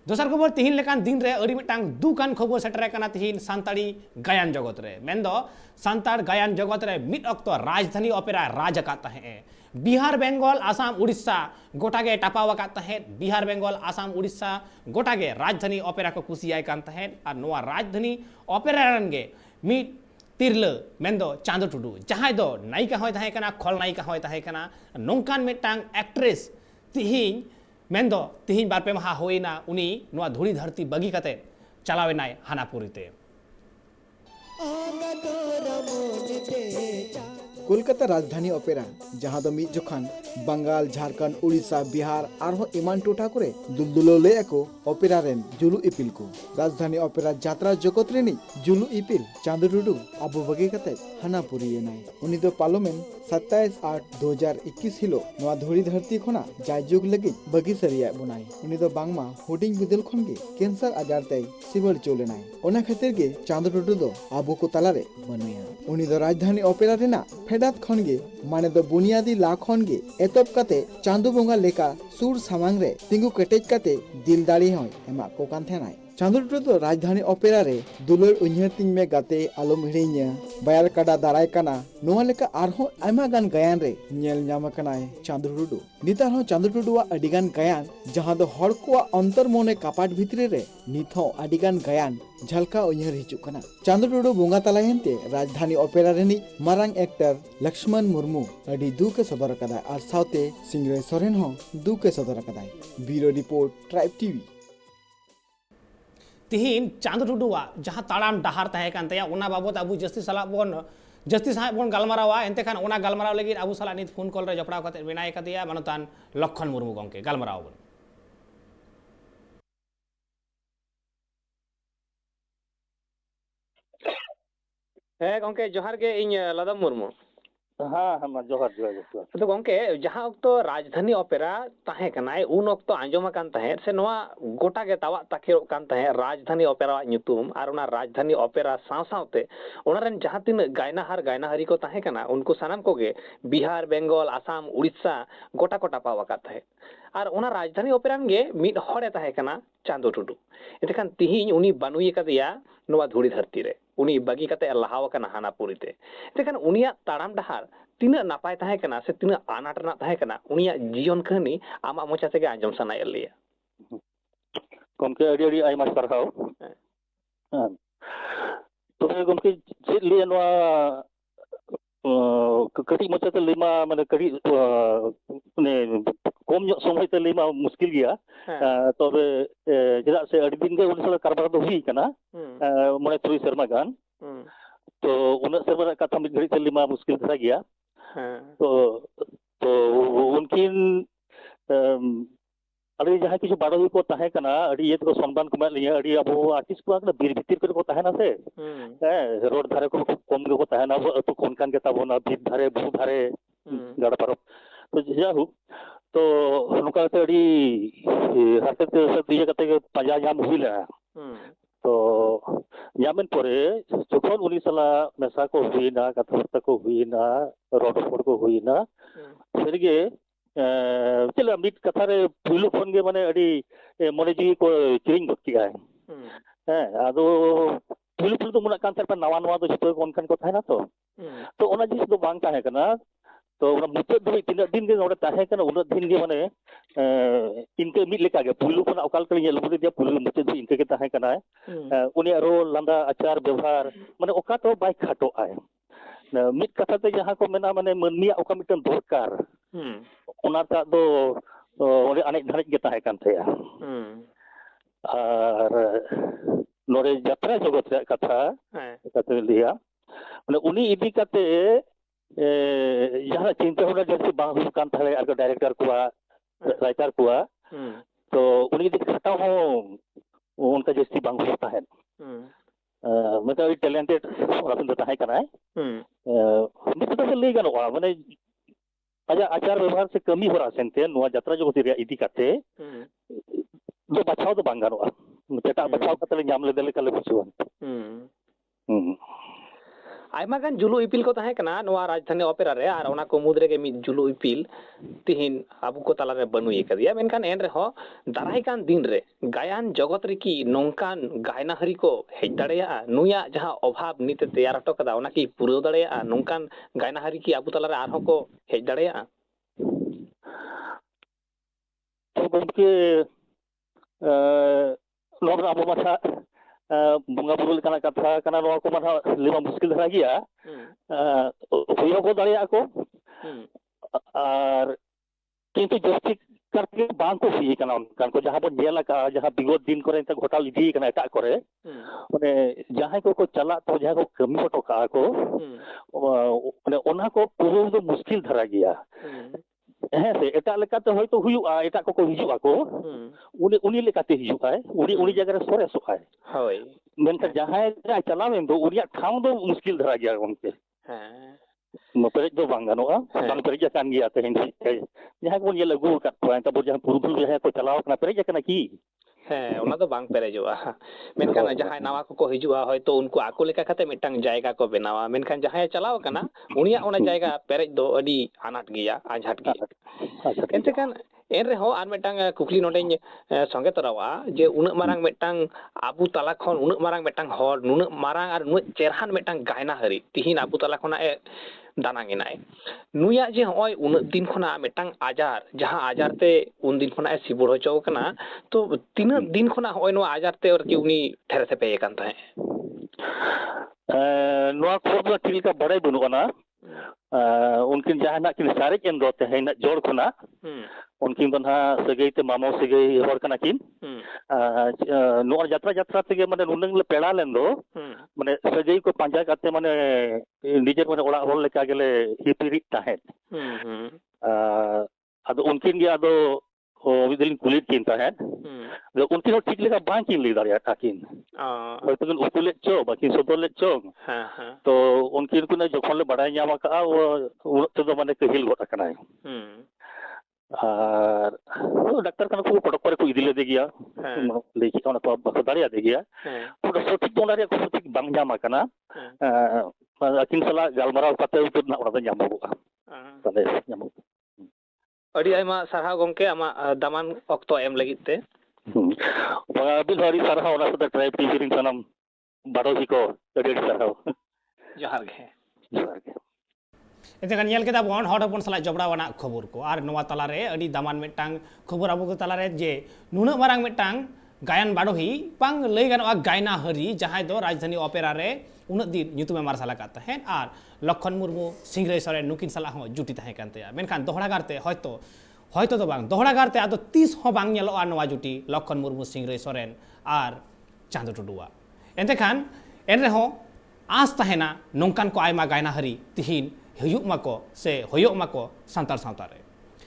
दोसर खबर तिहिन लेकान दिन रे अड़ी मिटांग दुकान खबर सेटरे कना तिहिन सान्ताड़ी गायन जगत रे मेंदो सान्ताड़ गायन जगत रे मिट अक्तो राजधानी ओपेरा राज अकात है बिहार बेंगल आसाम उड़ीसा गोटागे टापाव अकात है बिहार बेंगल आसाम उड़ीसा गोटागे राजधानी ओपेरा को कुसियाय कान तहे और नोआ राजधानी ओपेरा रनगे मिट तिरल मेंदो चांदो टुडू जहां दो नायिका होय तहे कना खल नायिका होय तहे कना नोंकान मिटांग एक्ट्रेस तिहिन मेंदो तिहिन बारपे महा होइना उनी नोआ धूड़ी धरती बगी कते चलावेनाय हानापुरीते कोलकाता राजधानी ओपेरा जहां दो मिट जोखान बंगाल झारखंड उड़ीसा बिहार आरो इमान टोठा करे दुलदुलो ले को ओपेरा रेन जुलू इपिल को राजधानी ओपेरा यात्रा जगत रेनी जुलू इपिल चांदू टुडू अबु बगे कते हानापुरी नाय उनी दो पार्लियामेंट 27/8/2021 हिलो नोआ धूड़ी धरती खोना जायजुग लगी बगी सरिया बुनाय उनी दो बांगमा हुडिंग बिदल खनगे कैंसर आजार तै सिबल चोलेनाय ओना खातिर गे चांदू टुडू दो अबु को तालारे बनुया उनी दो राजधानी ओपेरा रेना फेडात खनगे माने दो बुनियादी ला खनगे एतब कते चांदू बोंगा लेका सुर सामांग रे तिंगु कटेज कते दिलदारी होय एमा को कान थेनाय चांदू टुडू दो राजधानी ओपेरा रे दुलर उन्हर तिंग में गाते आलम हिड़िया बायर काडा दाराय काना नोआ लेका आरहो आयमा गान गायन रे नेल ᱧᱟᱢ कनाय चांदू टुडू नितार हो चांदू टुडूवा अडिगान गायन जहां दो हड़ को अंतर मोने कापाट भितरे रे नित हो अडिगान गायन झलका उन्हर हिचु कना चांदू टुडू बोंगा तलायनते राजधानी ओपेरा रेनी मारांग एक्टर लक्ष्मण मुर्मू अडी दुके सदर कदा आर साउते सिंगरे सोरेन हो दुके सदर कदा ब्यूरो रिपोर्ट ट्राइब टीवी तिहिन चांदू टुडूवा जहां ताड़ाम डहार तहे कान तया उना बाबत अबु जस्ती सला बोन जस्ती साहे बोन गालमारावा एंते खान उना गालमाराव लगी अबु सला नित फोन कॉल रे जपड़ाव कते विनाय कदिया मानतान लखन मुर्मू गंके गालमाराव बोन हे गंके जोहार के इन लदम मुर्मू हाँ हाँ जोहार जोहार तो गंके जहां तो राजधानी ओपेरा तहे कनाय उन वक्त आंजोमा कान तहे से नोआ गोटा के तावा ताके कान तहे राजधानी ओपेरा न्युतुम आर उना राजधानी ओपेरा सावसावते उनारन जहां तीन गायनाहार गायनाहारी को तहे कना उनको सानाम कोगे बिहार बेंगल आसाम उड़ीसा गोटा कोटा पावा का तहे आर उना राजधानी ओपेरा गे मिड हड़े तहे कना चांदो टुडू एतेखान तिहिन उनी बानुई कदिया नोआ धूड़ी धरती रे उनी बगी कते लहाव कना हानापुरीते एतेखान उनिया ताड़ाम डहार तीना नापाय तहे कना से तीना आनाट रना तहे कना उनिया जीवन कहानी आमा मोचा तेगे आंजम सनाय लिया गमके अडी अडी आयमा सारहाव तो गमके चेत लिया नोआ कटी मोचा ते लेमा माने कटी ने कम ᱧᱚᱜ समय ते लेमा मुश्किल गया तबे जेदा से अडी दिन गे उन साला कारबार दो हुई कना मने 3 शर्मा गान तो उन सर्वर कथा मिट घड़ी ते लेमा मुश्किल था गया तो तो उनकिन अड़ी जहां किछु बाड़ो को तहे कना अड़ी ये तो सम्मान को लिया अड़ी अब आर्टिस्ट को अगर बीर भीतर को तहे ना से रोड धारे को कम को तहे ना तो कोनकान के तबोना भीत धारे भू धारे गाड़ा पर तो जाहु तो नुका ते अड़ी हाते ते दिया कते के पजा जाम हुइला तो यामन परे जखन उनी साला मेसा को हुइना कथा को हुइना रोड फोड़ को हुइना फिर गे चला मिट कथा रे पुलु फोन गे माने अड़ी मने जी को चिरिंग गत किया है आदो पुलु पुलु तो मुना कान पर नवा नवा तो जतो कोनकान को थाना तो ओना जिस दो बांग ताहे कना तो ओना मुचत दो तीन दिन के नोडे ताहे कना उन दिन गे माने इनके मिट लेका गे पुलु कोना अकाल कले नेल बुदे दिया पुलु मुचत दो इनके के ताहे कना उनी रो लंदा आचार व्यवहार माने ओका तो बाय खाटो आय मिट कथा ते जहां को मेना माने मनमिया ओका मिटन दरकार ओनाटा दो ओरे अनेक धारिक गे ताहे कान थया और नोरे यात्रा जगत रे कथा कते लिया माने उनी इदी कते जहां चिंता होना जैसे बांग हुई कान थाले आर डायरेक्टर कुआ राइटर कुआ तो उनी इदी खाता हो उनका जैसी बांग होता है मतलब टैलेंटेड रतन देता है कना मित्र तो ले गनोआ माने आजा आचार व्यवहार से कमी हो रहा सेंते नोआ यात्रा जगत रे इदी कते दो बचाव तो बांग गनोआ टेटा बचाव कते ᱧᱟᱢ ᱞᱮᱫᱮ ᱞᱮᱠᱟ ᱞᱮ ᱵᱩᱡᱷᱟᱹᱣᱟ आयमा गान जुलू इपिल को ताहे कना नोआ राजधानी ओपेरा रे आर ओना को मुद्रे के मिद जुलू इपिल तिहिन आबु को ताला रे बनुई कदिया मेनखान एन रे हो दाराय कान दिन रे गायन जगत रे की नोंकान गायनाहरी को हेज दाड़ेया नुया जहां अभाव नीते तैयार हटो कदा ओना की पुरौ दाड़ेया नोंकान गायनाहरी की आबु ताला रे आर को हेज दाड़ेया तो गमके नोबरा आबो माथा bunga buru lekana kata kana noa ko mana lima muskil dhara gaya huyo ko dare ako ar kintu jasti karke bang ko hi kana kan ko jaha bon jela ka jaha bigot din kore ta ghotal idi kana eta kore mane jaha ko chala to jaha ko kami ko toka ko mane ona ko puru do muskil dhara gaya से एटा लेकाते होयतो हुयुआ एटा को हिजुआ को उनी लेकाते हिजुआ है उनी जगह रे सोरे सोखाय होय मेनका जहां चलावें दो उरिया ठाव दो मुश्किल धरा गया गमके हां पेरेज दो बांगानोआ बांग पेरेज कान गया तेहेन जहां को ये लगू का तब जहां पुरुपुर जहां को चलाव कना पेरेज कना की ᱦᱮᱸ ᱚᱱᱟ ᱫᱚ ᱵᱟᱝ ᱯᱮᱨᱮᱡᱚᱜᱼᱟ ᱢᱮᱱᱠᱷᱟᱱ ᱡᱟᱦᱟᱸᱭ ᱱᱟᱣᱟ ᱠᱚᱠᱚ ᱦᱤᱡᱩᱜᱼᱟ ᱦᱚᱭᱛᱚ ᱩᱱᱠᱩ ᱟᱠᱚ ᱞᱮᱠᱟ ᱠᱟᱛᱮ ᱢᱤᱫᱴᱟᱝ ᱡᱟᱭᱜᱟ ᱠᱚ ᱵᱮᱱᱟᱣᱟ ᱢᱮᱱᱠᱷᱟन ᱡᱟᱦᱟᱸᱭ ᱪᱟᱞᱟᱣ ᱟᱠᱟᱱᱟ ᱩᱱᱤᱭᱟᱜ ᱚᱱᱟ ᱡᱟᱭᱜᱟ ᱯᱮᱨᱮᱡ ᱫᱚ ᱟᱹᱰᱤ ᱟᱱᱟᱴ ᱜᱮᱭᱟ ᱟᱡᱷᱟᱴ ᱜᱮᱭᱟ ᱮᱱᱛᱮᱠᱷᱟᱱ ᱮᱱ ᱨᱮᱦᱚᱸ ᱟᱨ ᱢᱤᱫᱴᱟᱝ ᱠᱩᱠᱞᱤ ᱱᱚᱰᱮᱧ ᱥᱚᱸᱜᱮ ᱛᱚᱨᱟᱣᱟ ᱡᱮ ᱩᱱᱟᱹᱜ ᱢᱟᱨᱟᱝ ᱢᱤᱫᱴᱟᱝ ᱟᱵᱚ ᱛᱟᱞᱟ ᱠᱷᱚᱱ ᱩᱱᱟᱹᱜ ᱢᱟᱨᱟᱝ ᱢᱤᱫᱴᱟᱝ ᱦᱚᱲ ᱱᱩᱱᱟᱹᱜ ᱢᱟᱨᱟᱝ ᱟᱨ ᱩᱱᱟᱹᱜ ᱪᱮᱨᱦᱟᱱ ᱢᱤᱫᱴᱟᱝ ᱜᱟᱭᱱᱟᱦᱟᱹᱨᱤ ᱛᱤᱦᱤᱧ ᱟᱵᱚ ᱛᱟᱞᱟ ᱠᱷᱚᱱᱟᱜ ᱮ ᱫᱟᱱᱟᱝ ᱮᱱᱟᱭ ᱱᱩᱭᱟᱜ ᱡᱮ ᱦᱚᱸᱜᱼᱚᱭ ᱩᱱᱟᱹᱜ ᱫᱤᱱ ᱠᱷᱚᱱᱟᱜ ᱢᱤᱫᱴᱟᱝ ᱟᱡᱟᱨ ᱡᱟᱦᱟᱸ ᱟᱡᱟᱨ ᱛᱮ ᱩᱱ ᱫᱤन ᱠᱷᱚᱱᱟᱜ ᱮ ᱥᱤᱵᱩᱲ ᱦᱚᱪᱚ ᱟᱠᱟᱱᱟ ᱛᱚ ᱛᱤᱱᱟᱹᱜ ᱫᱤᱱ ᱠᱷᱚᱱᱟᱜ ᱦᱚᱸᱜᱼᱚᱭ ᱱᱚᱣᱟ ᱟᱡᱟᱨ ᱛᱮ ᱟᱨᱠᱤ ᱩᱱᱤ ᱴᱷᱮᱨᱮ ᱥᱮᱯᱮᱭ ᱟᱠᱟᱱ ᱛᱟᱦᱮᱸᱫ नोआ खबर ᱫᱚ ᱴᱷᱤᱠ ᱞᱮᱠᱟ ᱵᱟᱲᱟᱭ ᱵᱟᱹᱱᱩᱜᱼᱟ उनकिन जहां किन सारे एम दो तेहेन जोड़ खना उनकिन तो ना सगई ते मामो सगई हर कना किन नो यात्रा यात्रा ते माने नुनंग ले पेड़ा लेन दो माने सगई को पांजा काते माने निजे माने ओड़ा होल लेका गेले हिपिरि ताहेन अदो उनकिन गे अदो विदिन कुलिट किन ताहेन जो उनकिन ठीक लेका बां किन ले दारिया ताकिन होय तो उकुले चो बाकी सोतोले चो तो उनकिन कुने जखन ले बड़ाई ᱧᱟᱢ का उन तो माने कहिल गोटा कनाय और डॉक्टर कना को पटक पर को इदिले दे गया लेकी कोना को बको दारिया दे गया तो सठिक दोनारे को सठिक बांग ᱧᱟᱢ कना अकिन सला गालमाराव काते उतर ना ओड़ा ᱧᱟᱢᱚᱜᱼᱟ तले ᱧᱟᱢᱚᱜ ᱟᱹᱰᱤ ᱟᱭᱢᱟ ᱥᱟᱨᱦᱟᱣ ᱜᱚᱝᱠᱮ ᱟᱢᱟᱜ ᱫᱟᱢᱟᱱ ᱚᱠᱛᱚ ᱮᱢ ᱞᱟᱹᱜᱤᱫ ᱛᱮ ᱟᱹᱵᱤᱱ ᱦᱚᱸ ᱟᱹᱰᱤ ᱥᱟᱨᱦᱟᱣ ᱚᱱᱟ ᱥᱟᱶᱛᱮ ᱴᱨᱟᱭᱤᱵ ᱴᱤᱵᱷᱤ ᱨᱮᱱ ᱥᱟᱱᱟᱢ ᱵᱟᱰᱳᱦᱤ ᱠᱚ ᱟᱹᱰᱤ ᱥᱟᱨᱦᱟᱣ ᱡᱚᱦᱟᱨ ᱜᱮ एतेखान नेल केदा बन हर हपन सला जबड़ावाना खबर को और नवा तालारे अडी दामान मिटांग खबर आबो को तालारे जे नुना मारांग मिटांग गायन बाडोही पांग लई गानोआ गायनाहरी जहां दो राजधानी ओपेरा रे उन दिन ᱧᱩᱛᱩᱢᱮ ᱢᱟᱨᱥᱟᱞ ᱟᱠᱟᱫ ᱛᱟᱦᱮᱸᱫ ᱟᱨ ᱞᱚᱠᱷᱚᱱ ᱢᱩᱨᱢᱩ ᱥᱤᱝᱨᱟᱹᱭ ᱥᱚᱨᱮᱱ ᱱᱩᱠᱤᱱ ᱥᱟᱞᱟᱜ ᱦᱚᱸ ᱡᱩᱴᱤ ᱛᱟᱦᱮᱸ ᱠᱟᱱ ᱛᱟᱭᱟ ᱢᱮᱱᱠᱷᱟन ᱫᱚᱦᱲᱟ ᱜᱟᱨᱛᱮ ᱦᱚᱭᱛᱚ ᱫᱚ ᱵᱟᱝ ᱫᱚᱦᱲᱟ ᱜᱟᱨᱛᱮ ᱟᱫᱚ ᱛᱤᱥ ᱦᱚᱸ ᱵᱟᱝ ᱧᱮᱞᱚᱜᱼᱟ ᱱᱚᱣᱟ ᱡᱩᱴᱤ ᱞᱚᱠᱷᱚᱱ ᱢᱩᱨᱢᱩ ᱥᱤᱝᱨᱟᱹᱭ ᱥᱚᱨᱮᱱ ᱟᱨ ᱪᱟᱸᱫᱚ ᱴᱩᱰᱩᱣᱟᱜ ᱮᱱᱛᱮᱠᱷᱟन ᱮᱱ ᱨᱮᱦᱚᱸ आस तहेना नोंकान को आयमा गायनाहरी तिहिन हुयुग माको से होयोग माको सांतार सावता रे।